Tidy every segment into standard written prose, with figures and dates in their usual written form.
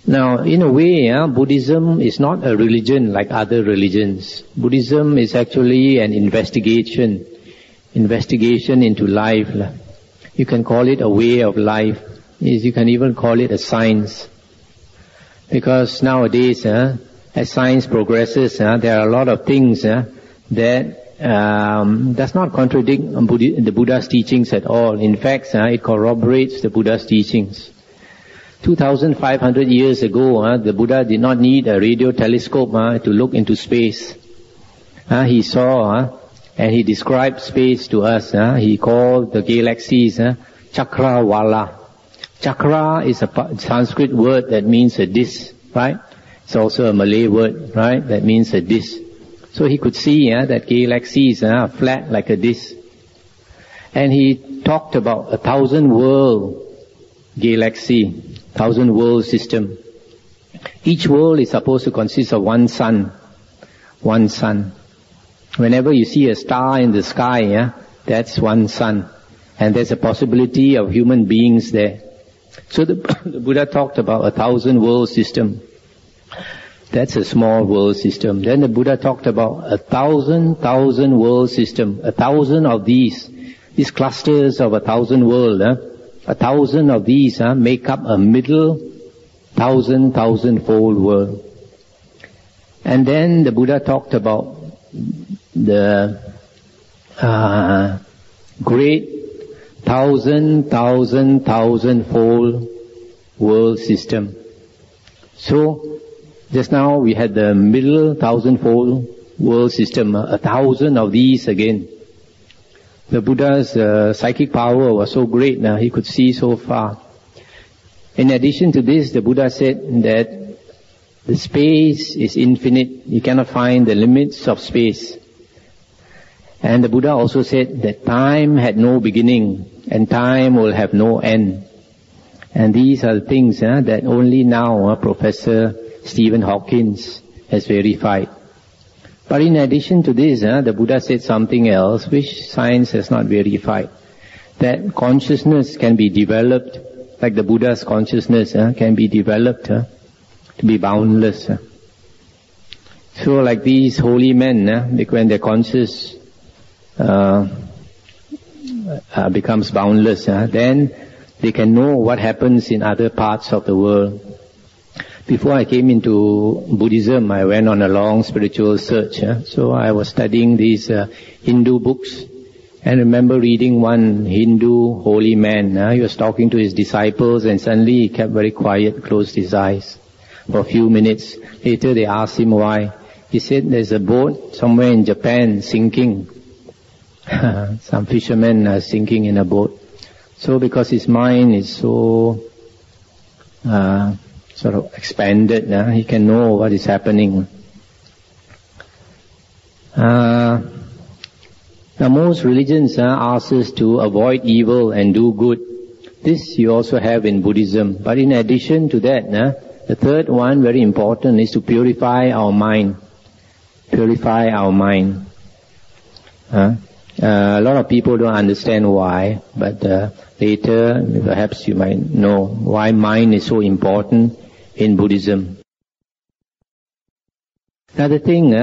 Now, in a way, Buddhism is not a religion like other religions. Buddhism is actually an investigation into life. You can call it a way of life. You can even call it a science. Because nowadays, as science progresses, there are a lot of things that does not contradict the Buddha's teachings at all. In fact, it corroborates the Buddha's teachings. 2,500 years ago, the Buddha did not need a radio telescope to look into space. He saw and he described space to us. He called the galaxies Chakrawala. Chakra is a Sanskrit word that means a disc, right? It's also a Malay word, right? That means a disc. So he could see that galaxies are flat like a disc. And he talked about 1,000 world galaxy, 1,000 world system. Each world is supposed to consist of one sun. One sun. Whenever you see a star in the sky, that's one sun. And there's a possibility of human beings there. So the Buddha talked about 1,000 world system. That's a small world system. Then the Buddha talked about 1,000 world system. 1,000 of these clusters of 1,000 world, 1,000 of these make up a middle thousand-fold world. And then the Buddha talked about the great thousand-fold world system. So, just now we had the middle thousand-fold world system, 1,000 of these again. The Buddha's psychic power was so great now, he could see so far. In addition to this, the Buddha said that the space is infinite. You cannot find the limits of space. And the Buddha also said that time had no beginning and time will have no end. And these are the things that only now Professor Stephen Hawkins has verified. But in addition to this, the Buddha said something else which science has not verified. That consciousness can be developed, like the Buddha's consciousness can be developed to be boundless. So like these holy men, when their conscious becomes boundless, then they can know what happens in other parts of the world. Before I came into Buddhism, I went on a long spiritual search. So I was studying these Hindu books, and remember reading one Hindu holy man. He was talking to his disciples, and suddenly he kept very quiet, closed his eyes for a few minutes. Later they asked him why. He said, there's a boat somewhere in Japan sinking. Some fishermen are sinking in a boat. So because his mind is so sort of expanded, he can know what is happening. Now most religions ask us to avoid evil and do good. This you also have in Buddhism. But in addition to that, the third one, very important, is to purify our mind. Purify our mind. A lot of people don't understand why, but later perhaps you might know why mind is so important in Buddhism. Another thing,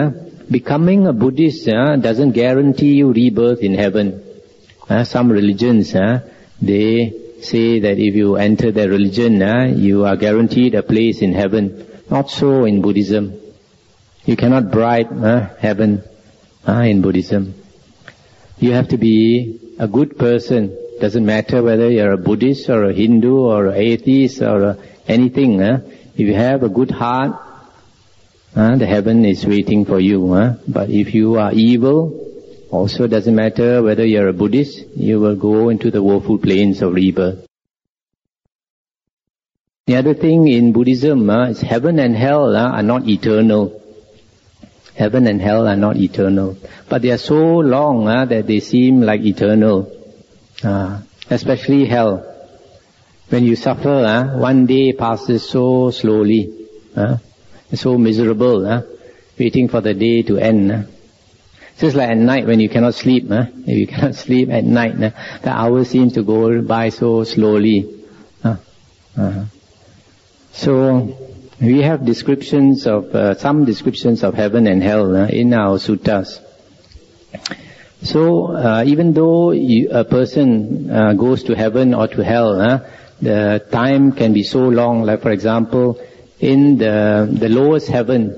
becoming a Buddhist doesn't guarantee you rebirth in heaven. Some religions, they say that if you enter their religion, you are guaranteed a place in heaven. Not so in Buddhism. You cannot bribe heaven in Buddhism. You have to be a good person. Doesn't matter whether you're a Buddhist or a Hindu or an atheist or anything. If you have a good heart, the heaven is waiting for you. But if you are evil, also doesn't matter whether you're a Buddhist, you will go into the woeful plains of rebirth. The other thing in Buddhism is heaven and hell are not eternal. Heaven and hell are not eternal. But they are so long that they seem like eternal. Especially hell. When you suffer, one day passes so slowly. So miserable, waiting for the day to end. Just like at night when you cannot sleep. If you cannot sleep at night, the hours seem to go by so slowly. So We have descriptions of, some descriptions of heaven and hell in our suttas. So, even though a person goes to heaven or to hell, the time can be so long. Like for example, in the lowest heaven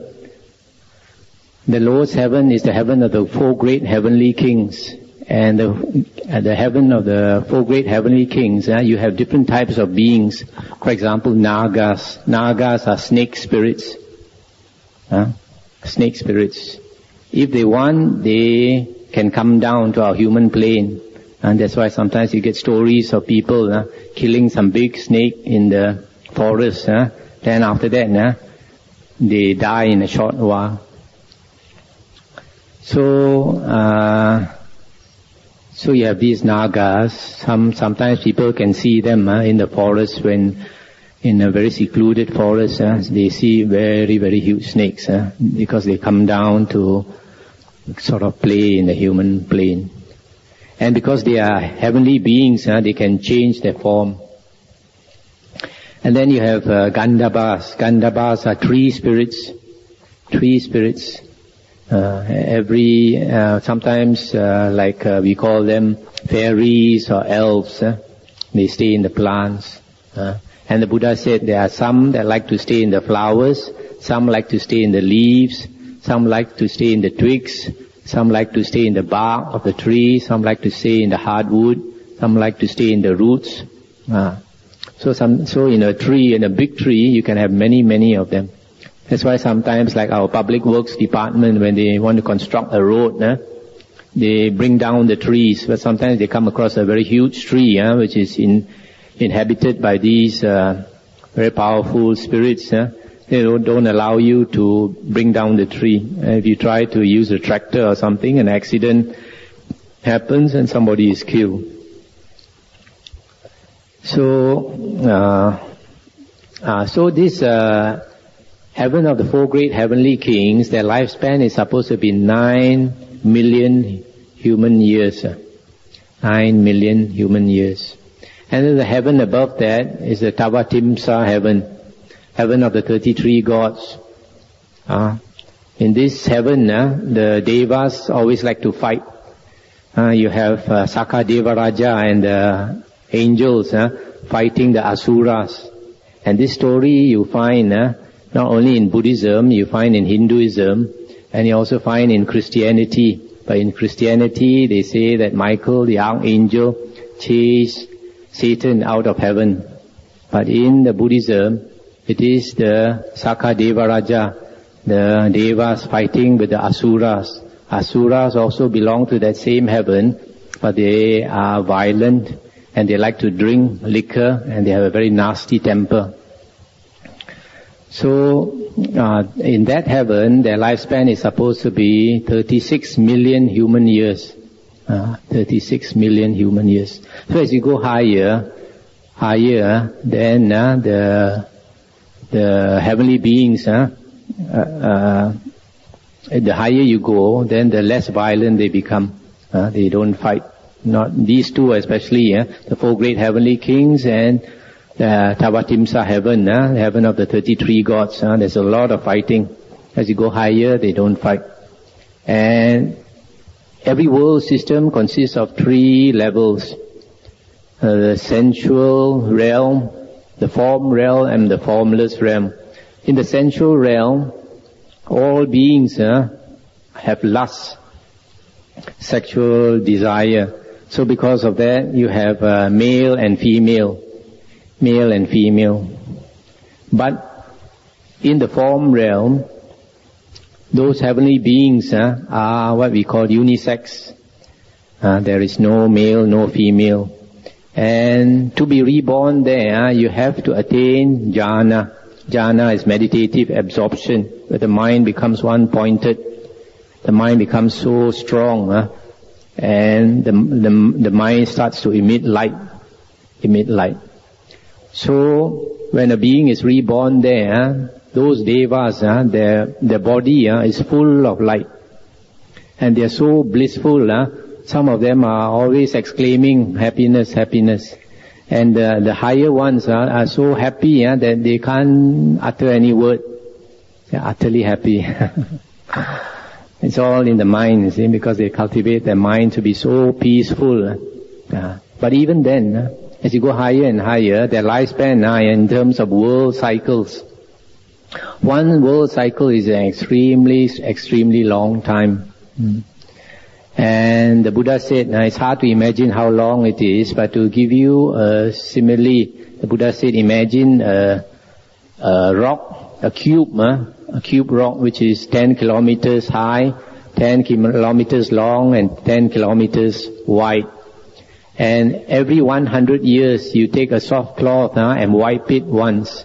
is the heaven of the four great heavenly kings. And the heaven of the four great heavenly kings, you have different types of beings. For example, Nagas. Nagas are snake spirits. Snake spirits. If they want, they can come down to our human plane. And that's why sometimes you get stories of people killing some big snake in the forest. Then after that, they die in a short while. So you have these Nagas. Sometimes people can see them in the forest when in a very secluded forest. They see very, very huge snakes because they come down to sort of play in the human plane. And because they are heavenly beings, they can change their form. And then you have Gandhabas. Gandhabas are tree spirits. Tree spirits. Sometimes we call them fairies or elves. They stay in the plants. And the Buddha said there are some that like to stay in the flowers, some like to stay in the leaves, some like to stay in the twigs, some like to stay in the bark of the tree, some like to stay in the hardwood, some like to stay in the roots. So in a tree, in a big tree, you can have many, many of them. That's why sometimes like our public works department, when they want to construct a road, they bring down the trees, but sometimes they come across a very huge tree, which is inhabited by these very powerful spirits. They don't allow you to bring down the tree. If you try to use a tractor or something, an accident happens and somebody is killed. So this heaven of the four great heavenly kings, their lifespan is supposed to be 9 million human years. 9 million human years. And then the heaven above that is the Tavatimsa heaven. Heaven of the 33 gods. In this heaven, the Devas always like to fight. You have Sakadeva Raja and the angels fighting the Asuras. And this story you find not only in Buddhism, you find in Hinduism, and you also find in Christianity. But in Christianity, they say that Michael, the archangel, chased Satan out of heaven. But in the Buddhism, it is the Sakadeva Raja, the Devas fighting with the Asuras. Asuras also belong to that same heaven, but they are violent and they like to drink liquor and they have a very nasty temper. So, in that heaven, their lifespan is supposed to be 36 million human years. 36 million human years. So as you go higher, then the heavenly beings, the higher you go, then the less violent they become. They don't fight. Not these two especially, the four great heavenly kings and the Tavatimsa heaven, the heaven of the 33 gods. There's a lot of fighting. As you go higher, they don't fight. And every world system consists of 3 levels. The sensual realm, the form realm, and the formless realm. In the sensual realm, all beings have lust, sexual desire. So because of that, you have male and female. Male and female. But in the form realm, those heavenly beings are what we call unisex. There is no male, no female. And to be reborn there, you have to attain jhana. Jhana is meditative absorption, where the mind becomes one-pointed. The mind becomes so strong, and the mind starts to emit light. So, when a being is reborn there, those devas, their body is full of light. And they are so blissful, some of them are always exclaiming, happiness, happiness. And the higher ones are so happy that they can't utter any word. They're utterly happy. It's all in the mind, you see, because they cultivate their mind to be so peaceful. But even then, as you go higher and higher, their lifespan in terms of world cycles. One world cycle is an extremely long time. And the Buddha said, it's hard to imagine how long it is, but to give you a simile, the Buddha said, imagine a rock, a cube rock which is 10 kilometers high, 10 kilometers long, and 10 kilometers wide. And every 100 years you take a soft cloth and wipe it once.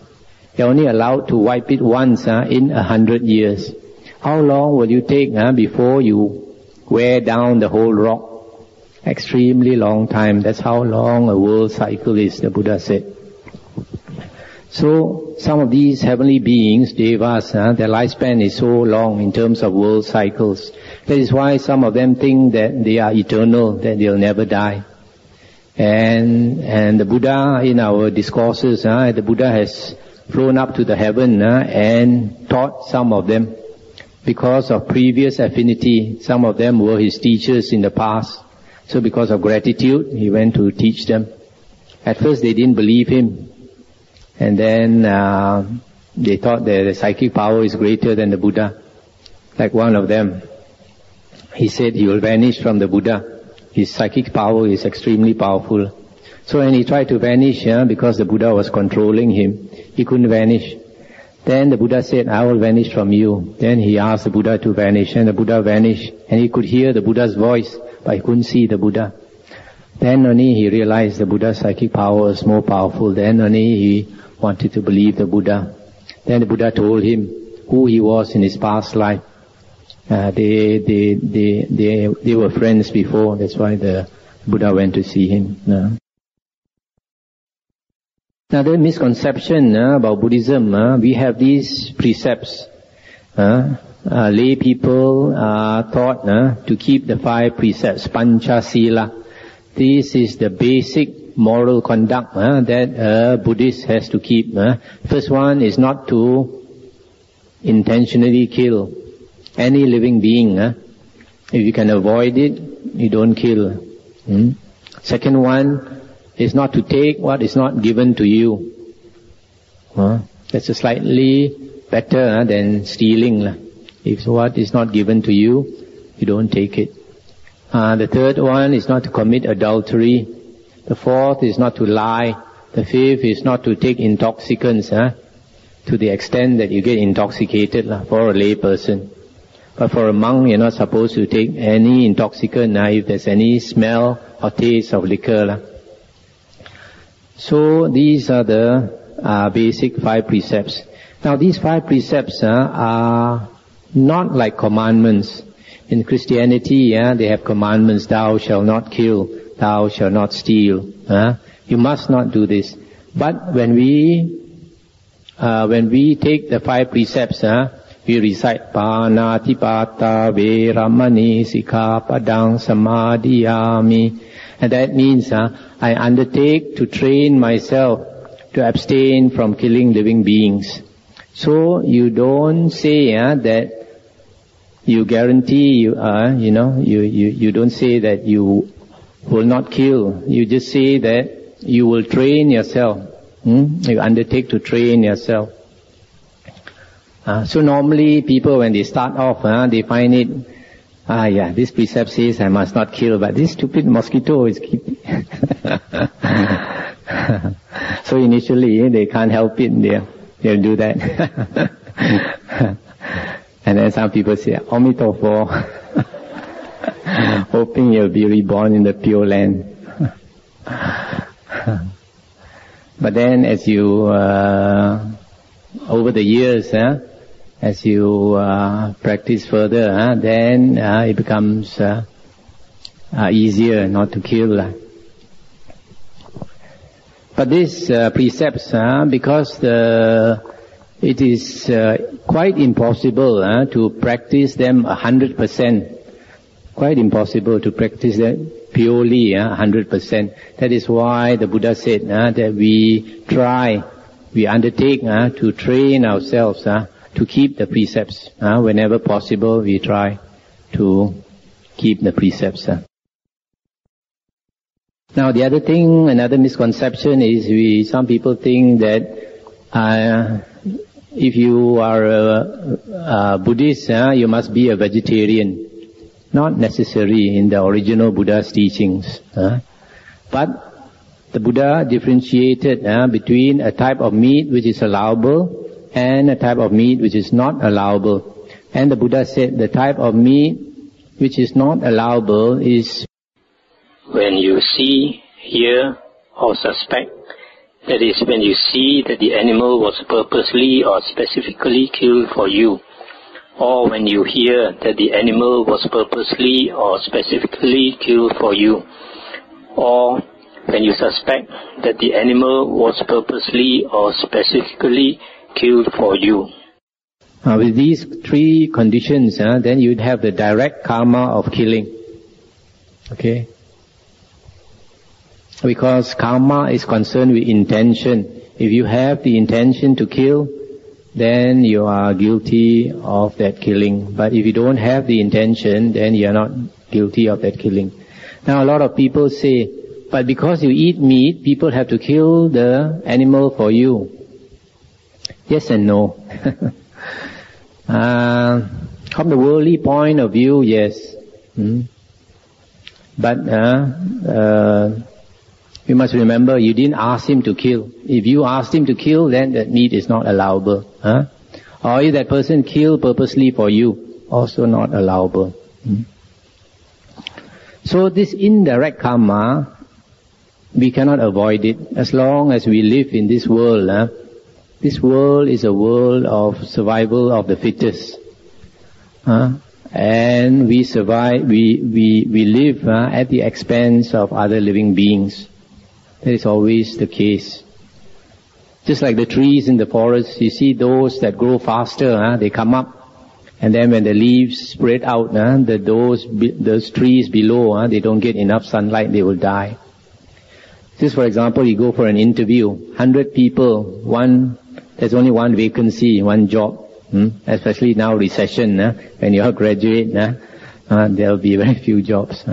You're only allowed to wipe it once in 100 years. How long will you take before you wear down the whole rock? Extremely long time. That's how long a world cycle is, the Buddha said. So some of these heavenly beings, devas, their lifespan is so long in terms of world cycles. That is why some of them think that they are eternal, that they'll never die. And the Buddha, in our discourses, the Buddha has flown up to the heaven and taught some of them. Because of previous affinity, some of them were his teachers in the past. So because of gratitude, he went to teach them. At first they didn't believe him. And then they thought that the psychic power is greater than the Buddha. Like one of them, he said he will vanish from the Buddha. His psychic power is extremely powerful. So when he tried to vanish, because the Buddha was controlling him, he couldn't vanish. Then the Buddha said, I will vanish from you. Then he asked the Buddha to vanish, and the Buddha vanished. And he could hear the Buddha's voice, but he couldn't see the Buddha. Then only he realized the Buddha's psychic power was more powerful. Then only he wanted to believe the Buddha. Then the Buddha told him who he was in his past life. They were friends before. That's why the Buddha went to see him. Now the misconception about Buddhism, we have these precepts. Lay people are taught to keep the 5 precepts, Panchasila. This is the basic moral conduct that a Buddhist has to keep. First one is not to intentionally kill any living being. If you can avoid it, you don't kill. Second one is not to take what is not given to you. That's a slightly better than stealing. If what is not given to you, you don't take it. The third one is not to commit adultery. The fourth is not to lie. The fifth is not to take intoxicants to the extent that you get intoxicated for a lay person. But for a monk, you're not supposed to take any intoxicant if there's any smell or taste of liquor. So these are the basic 5 precepts. Now these 5 precepts are not like commandments. In Christianity, they have commandments: thou shalt not kill, thou shalt not steal. You must not do this. But when we take the 5 precepts, we recite Panatipata Veramani Sikkhapadang Samadhiyami. And that means I undertake to train myself to abstain from killing living beings. So you don't say that you guarantee you don't say that you will not kill. You just say that you will train yourself. You undertake to train yourself. So normally people, when they start off, they find it, this precept says I must not kill, but this stupid mosquito is keeping. So initially they can't help it, they'll do that. And then some people say, Omitofo, hoping you'll be reborn in the Pure Land. But then as you, over the years, as you practice further, then it becomes easier not to kill. But these precepts, because it is quite impossible to practice them 100%. Quite impossible to practice purely 100%. That is why the Buddha said that we undertake to train ourselves to keep the precepts. Whenever possible, we try to keep the precepts. Now the other thing, another misconception is some people think that if you are a Buddhist, you must be a vegetarian. Not necessary in the original Buddha's teachings. But the Buddha differentiated between a type of meat which is allowable and a type of meat which is not allowable. And the Buddha said the type of meat which is not allowable is when you see, hear, or suspect. That is, when you see that the animal was purposely or specifically killed for you, or when you hear that the animal was purposely or specifically killed for you, or when you suspect that the animal was purposely or specifically killed for you. With these three conditions, then you'd have the direct karma of killing. Okay? Because karma is concerned with intention. If you have the intention to kill, then you are guilty of that killing. But if you don't have the intention, then you are not guilty of that killing. Now a lot of people say, but because you eat meat, people have to kill the animal for you. Yes and no. From the worldly point of view, yes. But you must remember, you didn't ask him to kill. If you asked him to kill, then that meat is not allowable. Or if that person killed purposely for you, also not allowable. So this indirect karma, we cannot avoid it. As long as we live in this world, this world is a world of survival of the fittest. And we survive, we live at the expense of other living beings. That is always the case. Just like the trees in the forest, you see those that grow faster, they come up. And then when the leaves spread out, those trees below, they don't get enough sunlight, they will die. Just for example, you go for an interview, 100 people, there's only one vacancy, one job. Especially now recession, when you're a graduate, there'll be very few jobs.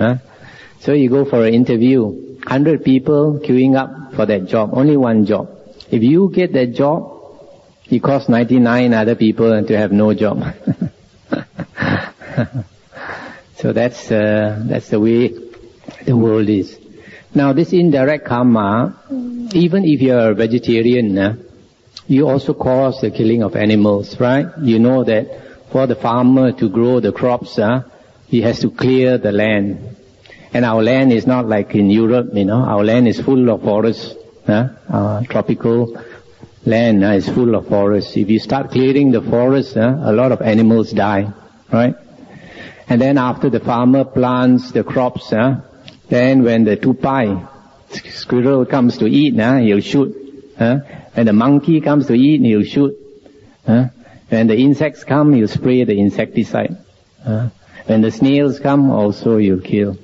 So you go for an interview, 100 people queuing up for that job, only one job. If you get that job, it costs 99 other people to have no job. So that's the way the world is. Now this indirect karma, even if you're a vegetarian, you also cause the killing of animals, right? You know that for the farmer to grow the crops, he has to clear the land. And our land is not like in Europe, our land is full of forests. Tropical land is full of forests. If you start clearing the forest, a lot of animals die, right? And then after the farmer plants the crops, then when the tupai, squirrel comes to eat, he'll shoot. When the monkey comes to eat, he'll shoot. When the insects come, he'll spray the insecticide. When the snails come, also he'll kill.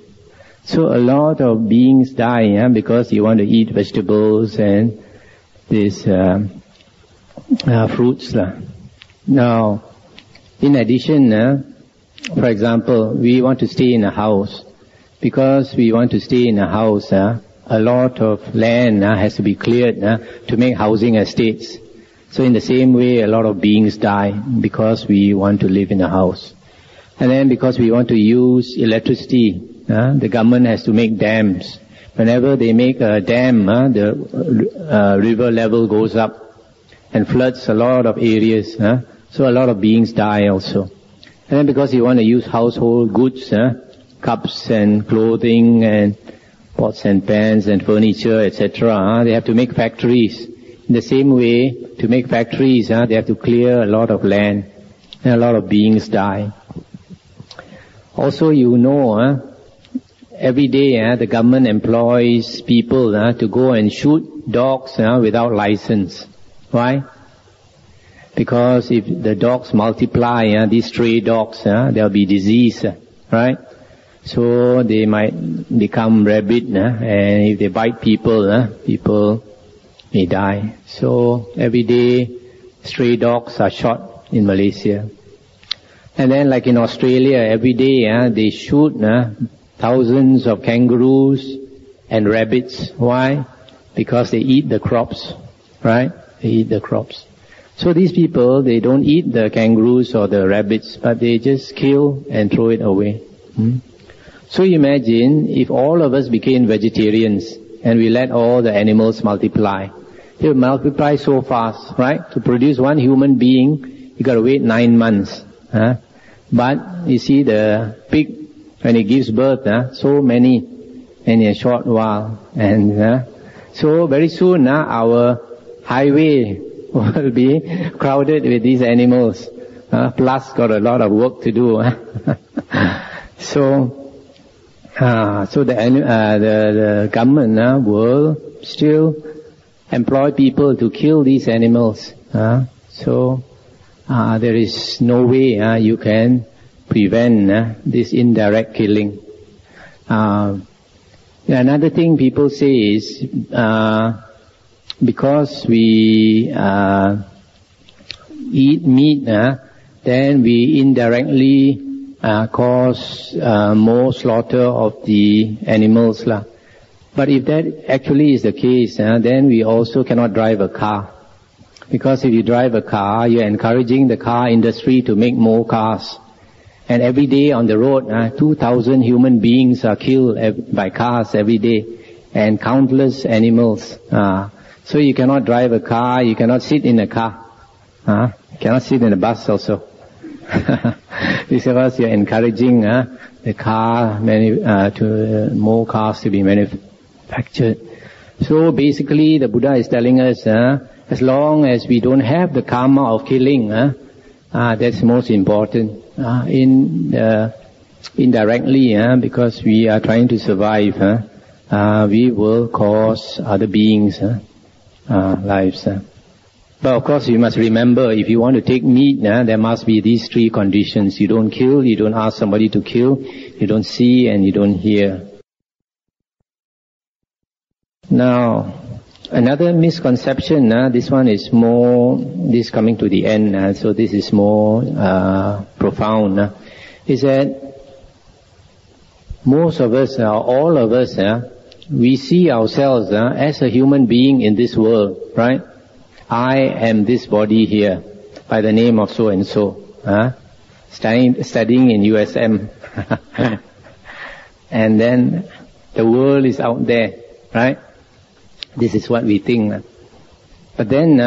So a lot of beings die because you want to eat vegetables and these fruits. Now, in addition, for example, we want to stay in a house. Because we want to stay in a house, a lot of land has to be cleared to make housing estates. So in the same way, a lot of beings die because we want to live in a house. And then because we want to use electricity, the government has to make dams. Whenever they make a dam, the river level goes up and floods a lot of areas. So a lot of beings die also. And then because you want to use household goods, cups and clothing and pots and pans and furniture, etc., they have to make factories. In the same way, to make factories, they have to clear a lot of land, and a lot of beings die. Also, every day the government employs people to go and shoot dogs without license. Why? Because if the dogs multiply, these stray dogs, there'll be disease, right? So they might become rabid, and if they bite people, people may die. So every day stray dogs are shot in Malaysia. And then like in Australia, every day they shoot thousands of kangaroos and rabbits. Why? Because they eat the crops, right? They eat the crops. So these people, they don't eat the kangaroos or the rabbits, but they just kill and throw it away. So imagine if all of us became vegetarians and we let all the animals multiply. They will multiply so fast, right? To produce one human being, you gotta wait 9 months. But you see the pig, when it gives birth, so many in a short while. And so very soon our highway will be crowded with these animals. Plus got a lot of work to do. So the government will still employ people to kill these animals. So there is no way you can prevent this indirect killing. Another thing people say is because we eat meat, then we indirectly cause more slaughter of the animals. But if that actually is the case, then we also cannot drive a car. Because if you drive a car, you're encouraging the car industry to make more cars. And every day on the road, 2,000 human beings are killed by cars every day, and countless animals. So you cannot drive a car, you cannot sit in a car. You cannot sit in a bus also. Because you're encouraging the car, more cars to be manufactured. So basically the Buddha is telling us, as long as we don't have the karma of killing, that's most important. Indirectly, because we are trying to survive, we will cause other beings' lives. But of course you must remember, if you want to take meat, there must be these 3 conditions. You don't kill, you don't ask somebody to kill, you don't see, and you don't hear. Now, another misconception, this one is more, this coming to the end, so this is more profound, is that most of us, all of us, we see ourselves as a human being in this world, right? I am this body here by the name of so and so, studying in USM. And then the world is out there, right? This is what we think. But then,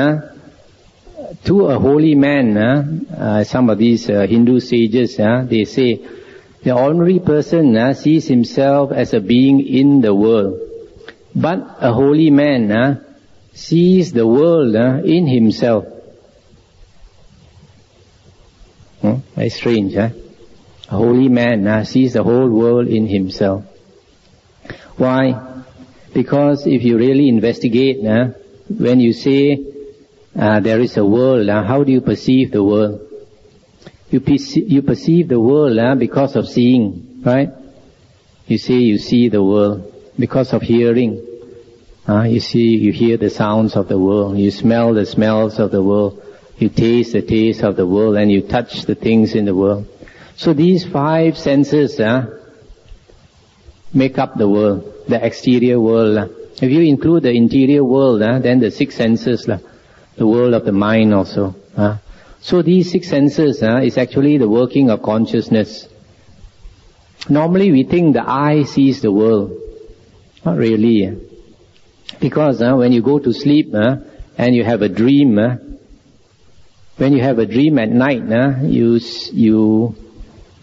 to a holy man, some of these Hindu sages, they say, the ordinary person sees himself as a being in the world. But a holy man sees the world in himself. Very strange, A holy man sees the whole world in himself. Why? Because if you really investigate, when you say there is a world, how do you perceive the world? You perceive the world because of seeing, right? You say you see the world because of hearing. You hear the sounds of the world. You smell the smells of the world. You taste the taste of the world, and you touch the things in the world. So these 5 senses make up the world, the exterior world. If you include the interior world, then the 6 senses, the world of the mind also. So these 6 senses is actually the working of consciousness. Normally we think the eye sees the world. Not really. Because when you go to sleep and you have a dream, when you have a dream at night, you're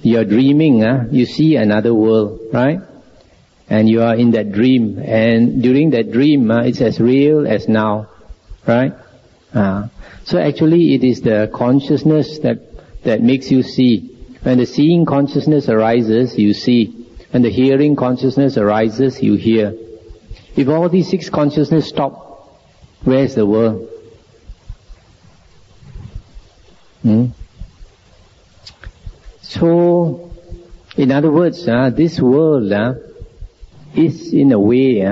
dreaming, you see another world, right? And you are in that dream, and during that dream, it's as real as now, right? So actually it is the consciousness that makes you see. When the seeing consciousness arises, you see. When the hearing consciousness arises, you hear. If all these 6 consciousness stop, where is the world? So In other words, this world is in a way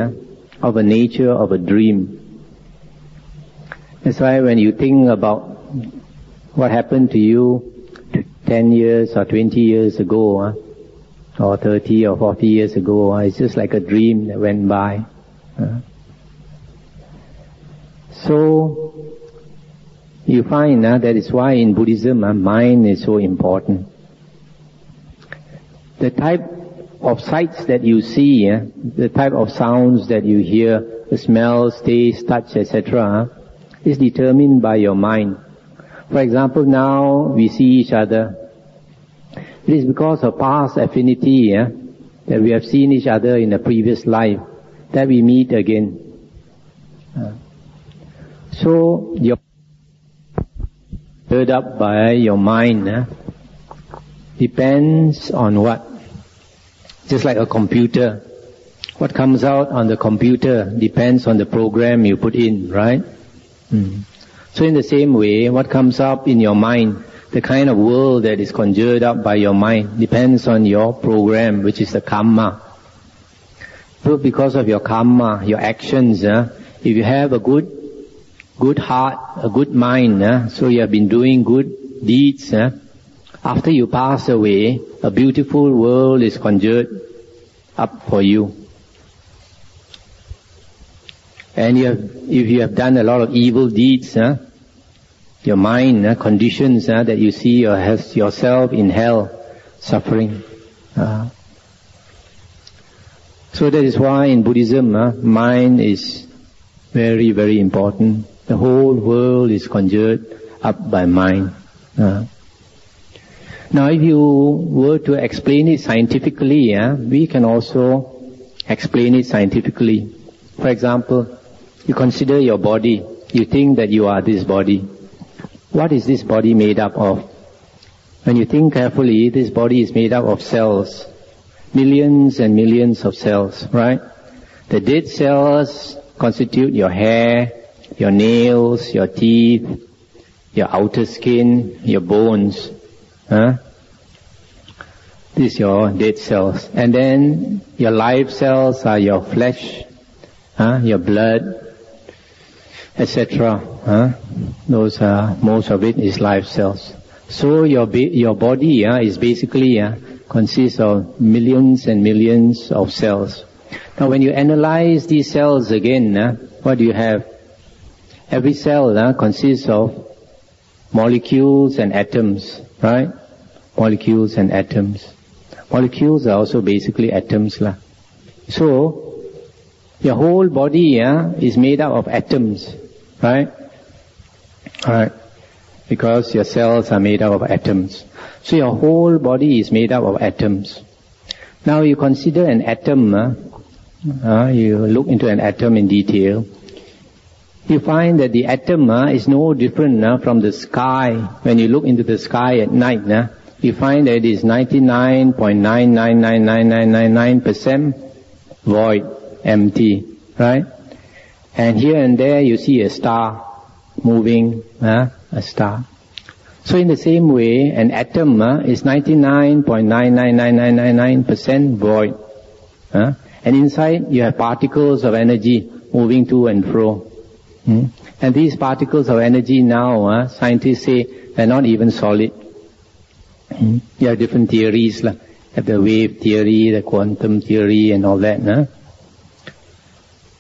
of a nature of a dream. That's why when you think about what happened to you 10 years or 20 years ago, or 30 or 40 years ago, it's just like a dream that went by. So, you find that is why in Buddhism, mind is so important. The type of sights that you see, the type of sounds that you hear, the smells, taste, touch, etc., is determined by your mind. For example, now we see each other. It is because of past affinity that we have seen each other in a previous life that we meet again. So, you're stirred up by your mind depends on what? Just like a computer. What comes out on the computer depends on the program you put in, right? So in the same way, what comes up in your mind, the kind of world that is conjured up by your mind, depends on your program, which is the karma. So because of your karma, your actions, if you have a good heart, a good mind, so you have been doing good deeds, after you pass away, a beautiful world is conjured up for you. And if you have done a lot of evil deeds, your mind conditions that you see yourself in hell, suffering. So that is why in Buddhism, mind is very, very important. The whole world is conjured up by mind. Now if you were to explain it scientifically, we can also explain it scientifically. For example, you consider your body. You think that you are this body. What is this body made up of? When you think carefully, this body is made up of cells. Millions and millions of cells, right? The dead cells constitute your hair, your nails, your teeth, your outer skin, your bones. These are your dead cells. And then your live cells are your flesh, your blood, etc. Those are, most of it is live cells. So your body is basically consists of millions and millions of cells. Now when you analyze these cells again, what do you have? Every cell consists of molecules and atoms, right? Molecules and atoms. Molecules are also basically atoms. So, your whole body is made up of atoms, right? Alright. Because your cells are made up of atoms. So your whole body is made up of atoms. Now you consider an atom, you look into an atom in detail, you find that the atom is no different from the sky. When you look into the sky at night, you find that it is 99.9999999% void, empty, right? And here and there you see a star moving, a star. So in the same way, an atom is 99.99999% void. And inside you have particles of energy moving to and fro. And these particles of energy now, scientists say, they're not even solid. You have different theories, you have the wave theory, the quantum theory and all that.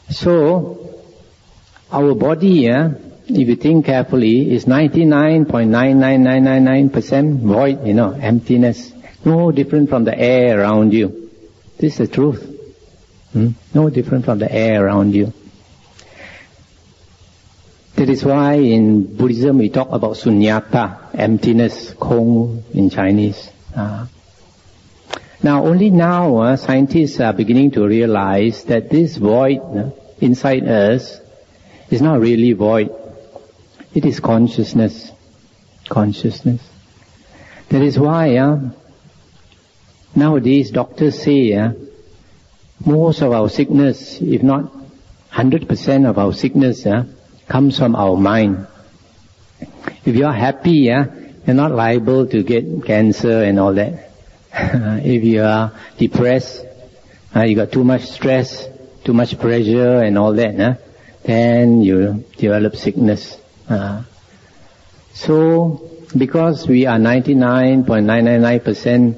So, our body, if you think carefully, is 99.99999% void, emptiness. No different from the air around you. This is the truth. No different from the air around you. That is why in Buddhism we talk about sunyata, emptiness, kong in Chinese. Now only now scientists are beginning to realize that this void inside us is not really void. It is consciousness. Consciousness. That is why nowadays doctors say most of our sickness, if not 100% of our sickness, comes from our mind. If you are happy, you're not liable to get cancer and all that. If you are depressed, you got too much stress, too much pressure and all that, then you develop sickness. So, because we are 99.999%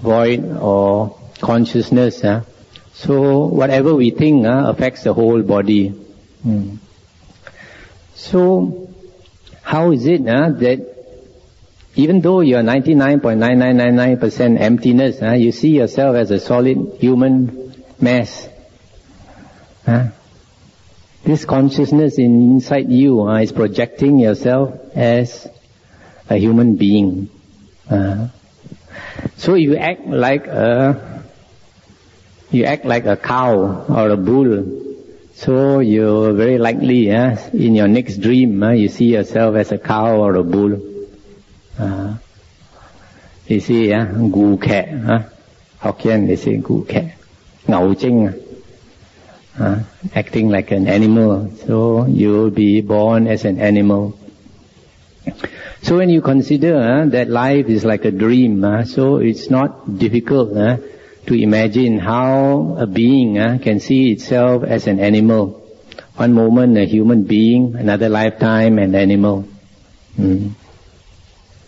void or consciousness, so whatever we think affects the whole body. So, how is it that even though you are 99.9999% emptiness, you see yourself as a solid human mass? This consciousness inside you is projecting yourself as a human being. So you act like a cow or a bull. So you're very likely, in your next dream, you see yourself as a cow or a bull. You see, gu khe, Hokkien they say gu khe, ngao ching, acting like an animal. So you'll be born as an animal. So when you consider that life is like a dream, so it's not difficult to imagine how a being can see itself as an animal. One moment a human being, another lifetime an animal.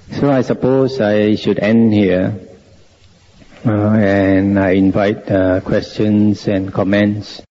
So I suppose I should end here, and I invite questions and comments.